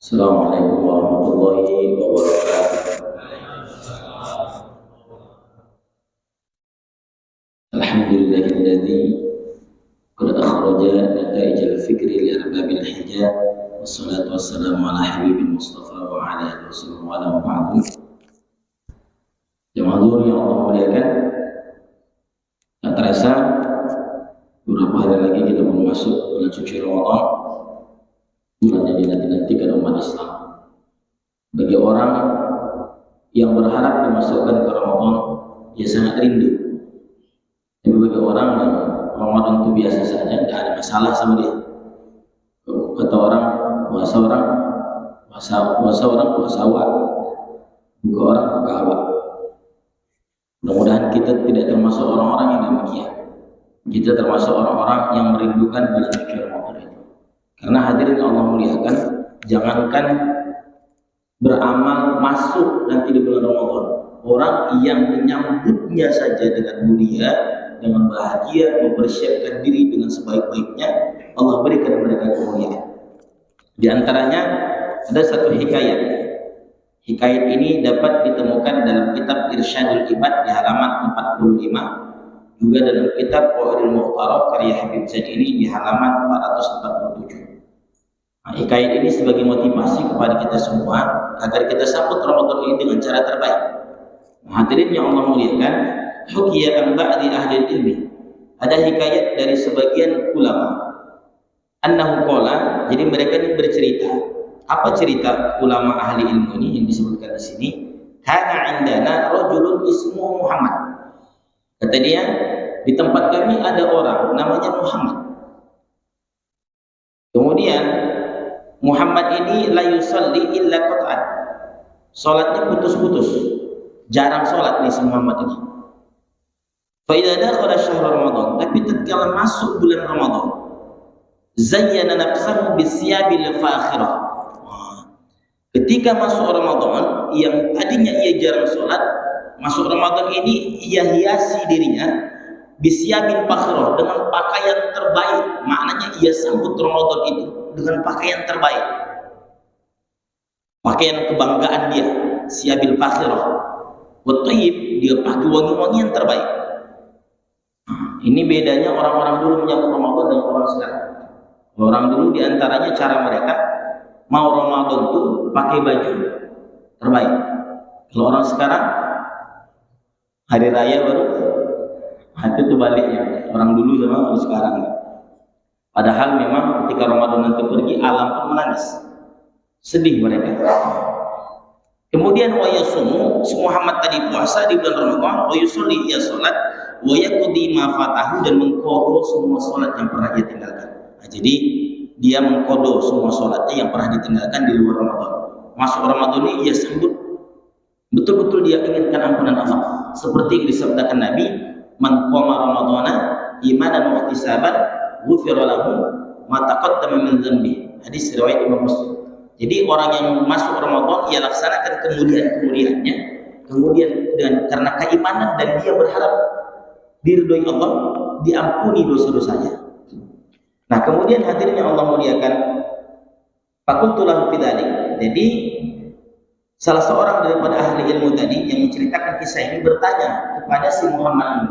Assalamualaikum warahmatullahi wabarakatuh. Alhamdulillahilladzi qad akhraja nataij al-fikri li arbabil hijab wassalatu wassalamu ala habibil mustafa wa ala alihi wasallam wa ala ba'du. Jemaah yang Allah muliakan, tak terasa beberapa hari lagi kita mau masuk bulan suci Ramadan, bulan yang dinanti-nantikan umat Islam. Bagi orang yang berharap dimasukkan ke Ramadan, dia sangat rindu. Tapi bagi orang yang Ramadan itu biasa saja, tidak ada masalah sama dia. Kata orang, puasa orang puasa awal, buka orang buka awal. Mudah-mudahan kita tidak termasuk orang-orang yang demikian. Kita termasuk orang-orang yang merindukan bulan suci Ramadan itu. Karena hadirin Allah muliakan, jangankan beramal masuk nanti di bulan Ramadan, orang yang menyambutnya saja dengan mulia, dengan bahagia, mempersiapkan diri dengan sebaik-baiknya, Allah berikan mereka kemuliaan. Di antaranya ada satu hikayat. Hikayat ini dapat ditemukan dalam kitab Irsyadul Ibad di halaman 45, juga dalam kitab Qawaidul Mukhtarah karya Habib Zaid ini di halaman 447. Hikayat ini sebagai motivasi kepada kita semua agar kita sambut Ramadan ini dengan cara terbaik. Hadirin yang Allah muliakan, hukiya an ba'di ahli ilmi, ada hikayat dari sebagian ulama, annahu qala, jadi mereka ini bercerita. Apa cerita ulama ahli ilmu ini yang disebutkan di sini? Kana indana rajulun ismuhu Muhammad. Kata dia, di tempat kami ada orang namanya Muhammad. Kemudian Muhammad ini la yusalli illa qat'an. Salatnya putus-putus. Jarang salat nih si Muhammad ini. Fa idza dakhala syahr Ramadan, tapi tatkala masuk bulan Ramadan, zayyana nafsahu bisyabil fakhirah. Ketika masuk Ramadan, yang tadinya ia jarang salat, masuk Ramadan ini ia hiasi dirinya bisyabil fakhirah, dengan pakaian terbaik. Maknanya ia sambut Ramadan itu dengan pakaian terbaik, pakaian kebanggaan dia, siabil fakhirah wa thayyib, dia pakai wangi-wangian terbaik. Ini bedanya orang-orang dulu menyambut Ramadan dengan orang sekarang. Orang dulu diantaranya cara mereka mau Ramadan tuh pakai baju terbaik. Kalau orang sekarang hari raya baru hati itu baliknya, orang dulu sama orang sekarang. Padahal memang ketika Ramadan nanti pergi, alam pun menangis, sedih mereka. Kemudian wa yasumu, Muhammad tadi puasa di bulan Ramadan, wa yusolli, ia sholat, wa yaqdi ma fatahu, dan mengkodo semua sholat yang pernah dia tinggalkan. Nah, jadi dia mengkodo semua sholatnya yang pernah ditinggalkan di luar Ramadan. Masuk Ramadan ini ia sambut, betul-betul dia inginkan ampunan Allah. Seperti yang disabdakan Nabi, man qama ramadhana imanan wa ihtisaban ghufira lahu ma taqaddama min dhanbi. Hadis riwayat Imam Muslim. Jadi orang yang masuk Ramadan ia laksanakan kemuliaan-kemuliaannya, kemudian dengan karena keimanan dan dia berharap diridhoi Allah, diampuni dosa-dosanya. Nah, kemudian hadirnya Allah muliakan, fakultu lahu fidzalik. Jadi salah seorang daripada ahli ilmu tadi yang menceritakan kisah ini bertanya kepada si Muhammad ini,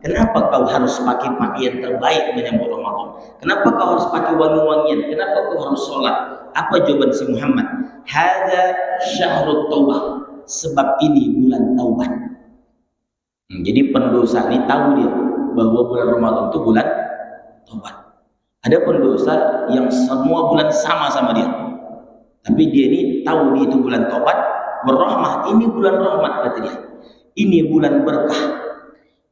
kenapa kau harus pakai pakaian terbaik menyambut Ramadan? Kenapa kau harus pakai wangi-wangian? Kenapa kau harus sholat? Apa jawaban si Muhammad? Hadza syahrut taubah, sebab ini bulan taubat. Jadi pendosa ini tahu dia bahwa bulan Ramadan itu bulan taubat. Ada pendosa yang semua bulan sama dia, tapi dia ini tahu dia itu bulan taubat, berrahmah, ini bulan rahmat kata dia. Ini bulan berkah.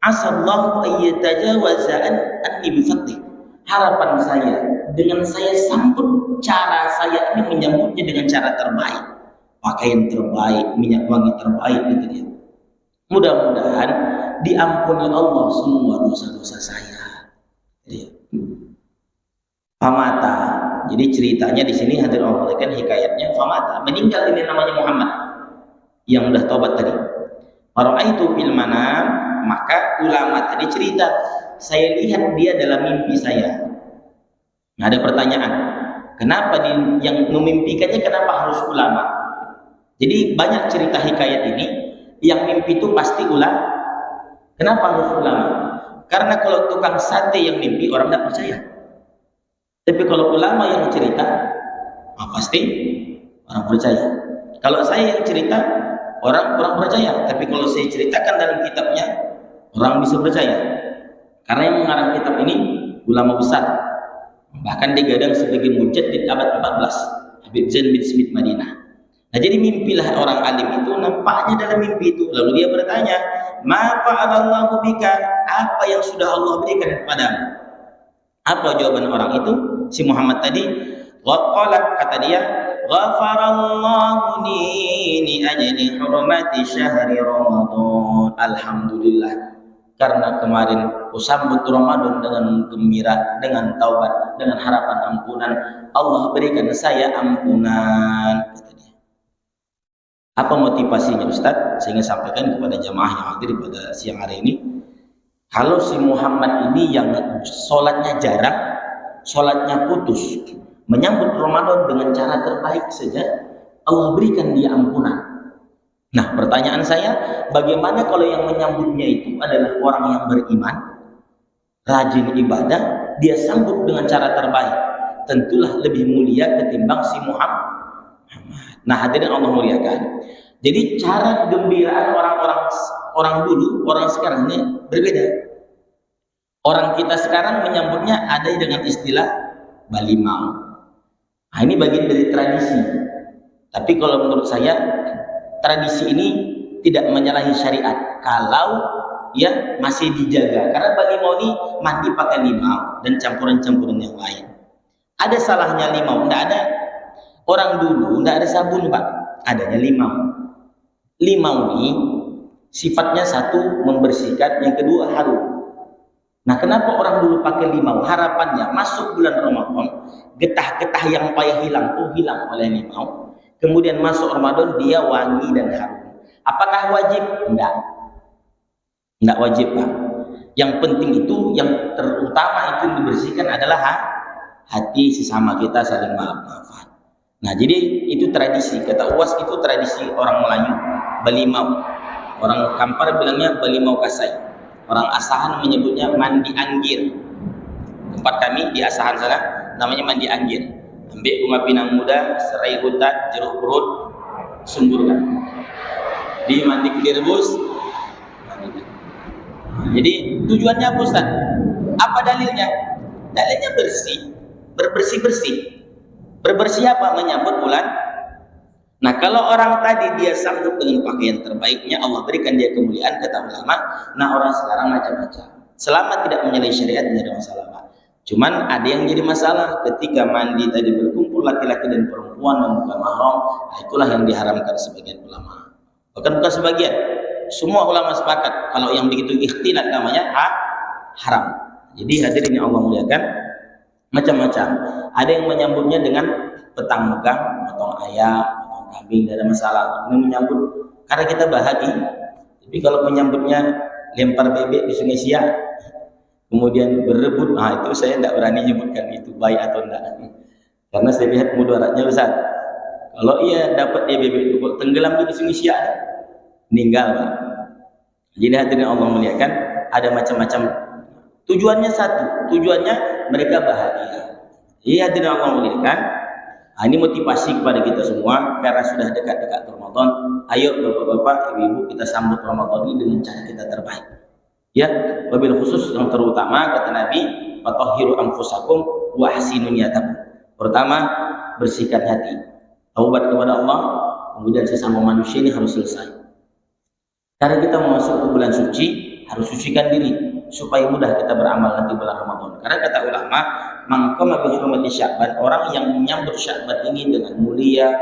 Asallahu ayyatajawaza anni bi fadli. Harapan saya dengan saya sambut, cara saya ini menyambutnya dengan cara terbaik, pakaian terbaik, minyak wangi terbaik gitu dia. Mudah-mudahan diampuni Allah semua dosa-dosa saya. Dia. Famata. Jadi ceritanya di sini hadir Allah kan hikayatnya famata, meninggal ini namanya Muhammad yang udah taubat tadi. Faraitu fil manam, maka ulama tadi cerita, saya lihat dia dalam mimpi saya. Nah, ada pertanyaan, kenapa yang memimpikannya kenapa harus ulama? Jadi banyak cerita hikayat ini, yang mimpi itu pasti ulama. Kenapa harus ulama? Karena kalau tukang sate yang mimpi orang tidak percaya. Tapi kalau ulama yang cerita, pasti orang percaya. Kalau saya yang cerita, orang percaya. Tapi kalau saya ceritakan dalam kitabnya, orang bisa percaya. Karena yang mengarang kitab ini ulama besar. Bahkan digadang sebagai mujaddid abad 14, Habib Zain bin Smith Madinah. Nah, jadi mimpilah orang alim itu, nampaknya dalam mimpi itu. Lalu dia bertanya, "Ma fa'alallahu bika?" Apa yang sudah Allah berikan kepadamu? Apa jawaban orang itu? Si Muhammad tadi, waqala, kata dia, "Ghafarallahu li ajli hurmati syahri Ramadan." Alhamdulillah, karena kemarin sambut Ramadan dengan gembira, dengan taubat, dengan harapan ampunan, Allah berikan saya ampunan. Apa motivasinya Ustaz? Saya ingin sampaikan kepada jamaah yang hadir pada siang hari ini. Kalau si Muhammad ini yang sholatnya jarang, sholatnya putus, menyambut Ramadan dengan cara terbaik saja, Allah berikan dia ampunan. Nah, pertanyaan saya, bagaimana kalau yang menyambutnya itu adalah orang yang beriman, rajin ibadah, dia sambut dengan cara terbaik, tentulah lebih mulia ketimbang si Muhammad. Nah, hadirin Allah muliakan. Jadi cara gembiraan orang dulu, orang sekarang ini berbeda. Orang kita sekarang menyambutnya ada dengan istilah balimau. Nah, ini bagian dari tradisi. Tapi kalau menurut saya, tradisi ini tidak menyalahi syariat kalau ya masih dijaga. Karena balimau ini mandi pakai limau dan campuran-campuran yang lain. Ada salahnya limau? Tidak ada. Orang dulu tidak ada sabun, Pak, adanya limau. Limau ini sifatnya satu membersihkan, yang kedua harum. Nah, kenapa orang dulu pakai limau? Harapannya masuk bulan Ramadan, getah-getah yang payah hilang tuh hilang oleh limau. Kemudian masuk Ramadan dia wangi dan harum. Apakah wajib? Tidak wajib, Pak. Yang penting itu, yang terutama itu dibersihkan adalah hati sesama kita, saling maaf-maafan. Nah, jadi itu tradisi. Kata UAS itu tradisi orang Melayu, balimau. Orang Kampar bilangnya balimau kasai. Orang Asahan menyebutnya mandi anggir. Tempat kami di Asahan sana namanya mandi anggir. Ambil bunga pinang muda, serai hutan, jeruk perut, sumburkan. Dimandi direbus. Jadi tujuannya apa, Ustaz? Apa dalilnya? Dalilnya bersih, bersih-bersih. Berbersih apa? Menyambut bulan. Nah, kalau orang tadi dia sambut dengan pakaian terbaiknya, Allah berikan dia kemuliaan, kata ulama. Nah, orang sekarang macam-macam. Selama tidak menyalahi syariat, tidak ada masalah, Pak. Cuman ada yang jadi masalah ketika mandi tadi berkumpul laki-laki dan perempuan yang bukan mahram. Nah, itulah yang diharamkan sebagian ulama. Bukan sebagian, semua ulama sepakat kalau yang begitu ikhtilat namanya haram. Jadi hadirin yang Allah muliakan, macam-macam. Ada yang menyambutnya dengan petang megang, potong ayam, potong kambing, tidak ada masalah. Ini menyambut karena kita bahagia. Tapi kalau menyambutnya lempar bebek di Sungai Siak, kemudian berebut, itu saya tidak berani menyebutkan itu baik atau tidak. Karena saya lihat mudaratnya besar. Kalau ia dapat dia bebek itu, kalau tenggelam di Sungai Siak, meninggal, Pak. Jadi hadirin Allah muliakan, ada macam-macam. Tujuannya satu, tujuannya mereka bahagia. Iya, hadirin Allah muliakan. Ini motivasi kepada kita semua karena sudah dekat-dekat Ramadan. Ayo bapak-bapak, ibu-ibu, kita sambut Ramadan ini dengan cara kita terbaik. Ya, wabil khusus yang terutama kata Nabi, "Fatahhiru anfusakum wa ahsinu niyatakum." Pertama, bersihkan hati. Taubat kepada Allah, kemudian sesama manusia ini harus selesai. Karena kita mau masuk ke bulan suci, harus sucikan diri supaya mudah kita beramal nanti bulan Ramadan. Karena kata ulama, mangkama bi hurmati Sya'ban, orang yang menyambut Sya'ban ini dengan mulia,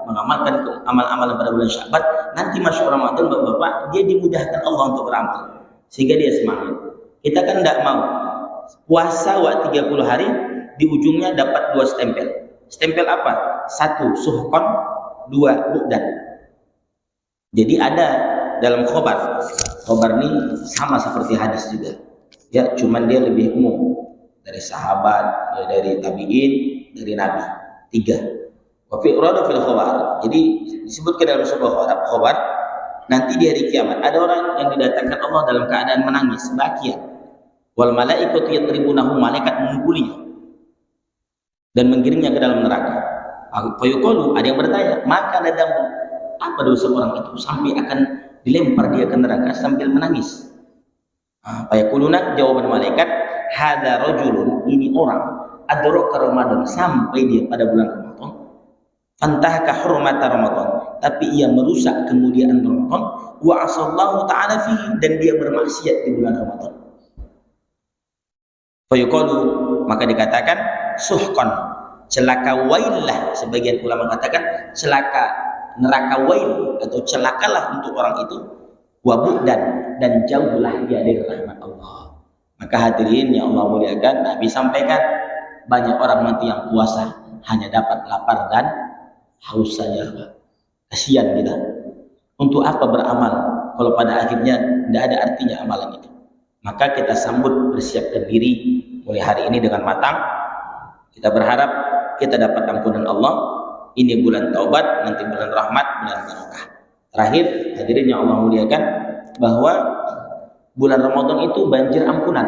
mengamalkan amal-amalan pada bulan Sya'ban, nanti masuk Ramadan, Bapak-bapak, dia dimudahkan Allah untuk beramal sehingga dia semangat. Kita kan tidak mau puasa 30 hari, di ujungnya dapat 2 stempel. Stempel apa? 1 suhqan, 2 bu'dan. Jadi ada dalam khobar ini sama seperti hadis juga, ya, cuman dia lebih umum, dari sahabat, dari tabi'in, dari nabi. 3. Wa fi urada fil khabar. Jadi disebutkan dalam sebuah khabar nanti di hari kiamat ada orang yang didatangkan Allah dalam keadaan menangis bahagia. Wal malaikatu yatribunahu, malaikat memukulinya dan menggiringnya ke dalam neraka. Fayuqalu, ada yang bertanya, maka nadamu, apa dosa orang itu sampai akan dilempar dia ke neraka sambil menangis? Fayaquluna, jawaban malaikat, hadza rajulun, ini orang adraka Ramadan, sampai dia pada bulan Ramadan, fantahaka hurmata Ramadan, tapi ia merusak kemuliaan Ramadan, wa asallahu ta'ala fihi, dan dia bermaksiat di bulan Ramadan. Fayuqalu, maka dikatakan suhqan, celaka wailah, sebagian ulama katakan celaka, neraka wail atau celakalah untuk orang itu, wabu'dan, dan jauhlah dia dari rahmat Allah. Maka hadirin yang Allah muliakan, Nabi sampaikan banyak orang nanti yang puasa hanya dapat lapar dan haus saja. Kasihan kita. Untuk apa beramal kalau pada akhirnya tidak ada artinya amalan itu? Maka kita sambut, persiapkan diri mulai hari ini dengan matang. Kita berharap kita dapat ampunan Allah. Ini bulan taubat, nanti bulan rahmat, bulan barakah. Terakhir, hadirin yang Allah muliakan, bahwa bulan Ramadan itu banjir ampunan.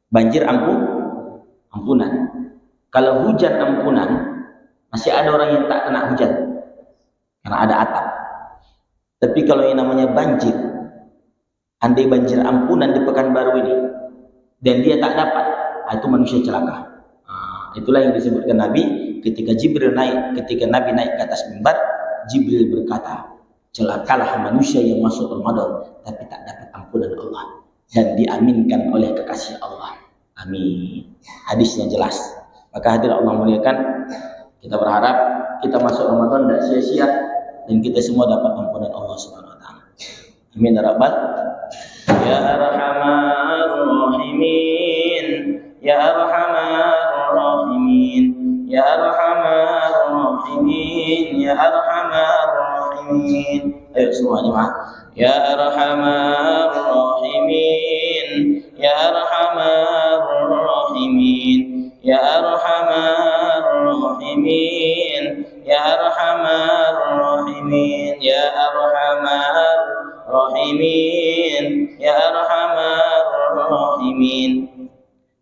Banjir ampunan. Kalau hujan ampunan, masih ada orang yang tak kena hujan karena ada atap. Tapi kalau yang namanya banjir, andai banjir ampunan di Pekanbaru ini dan dia tak dapat, itu manusia celaka. Itulah yang disebutkan Nabi ketika Nabi naik ke atas mimbar, Jibril berkata, celakalah manusia yang masuk Ramadan tapi tak dapat ampunan Allah dan diaminkan oleh kekasih Allah. Amin. Hadisnya jelas. Maka hadirin Allah muliakan, kita berharap kita masuk Ramadan tidak sia-sia dan kita semua dapat ampunan Allah Subhanahu wa taala. Amin ya rabbal ya arhamar rahimin, ya arhamar rahimin, ya arhamar rahimin, ya arhamar rahimin. Ayo semua jemaah. Ya arhamar rahimin, ya arhamar rahimin, ya arhamar rahimin, ya arhamar rahimin, ya arhamar rahimin, ya arhamar rahimin,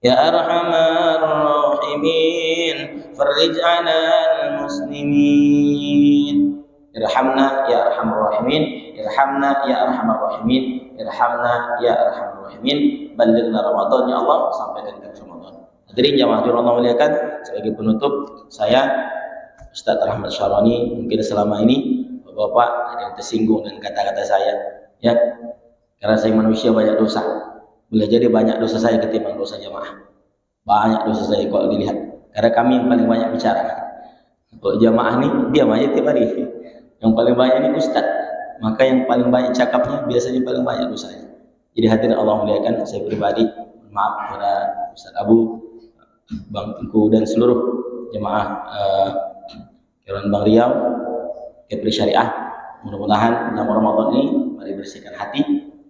ya arhamar rahimin, farij 'alal muslimin. Irhamna ya arhamar rahimin, irhamna ya arhamar rahimin, irhamna ya arhamar rahimin. Balighna Ramadan ya Allah, sampaikan ke Ramadan. Hadirin jamaah Allah muliakan, sebagai penutup saya Ustaz Rahmat Syarani, mungkin selama ini Bapak ada yang tersinggung dengan kata-kata saya, ya, karena saya manusia banyak dosa. Boleh jadi banyak dosa saya ketimbang dosa jamaah. Banyak dosa saya kalau dilihat, karena kami yang paling banyak bicara. Kalau jamaah nih diam aja tiap hari. Yang paling banyak ini Ustaz, maka yang paling banyak cakapnya biasanya paling banyak dosanya. Jadi hadirin Allah muliakan, saya pribadi maaf kepada Ustaz Abu, Bang Tengku dan seluruh jemaah Kiron Bang Riau, Kepri Syariah. Mudah-mudahan dalam Ramadan ini mari bersihkan hati.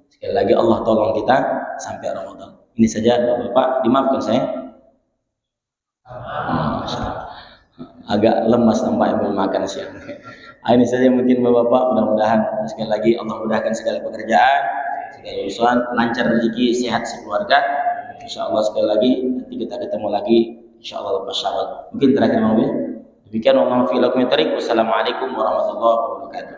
Sekali lagi Allah tolong kita sampai Ramadan. Ini saja Bapak, dimaafkan saya. Agak lemas nampaknya belum makan siang. Ini saja mungkin Bapak, mudah-mudahan sekali lagi Allah mudahkan segala pekerjaan, segala urusan, lancar rezeki, sehat sekeluarga. Insyaallah sekali lagi nanti kita ketemu lagi insyaallah lepas Syawal. Mungkin terakhir mau ya. Demikian, wassalamualaikum warahmatullahi wabarakatuh.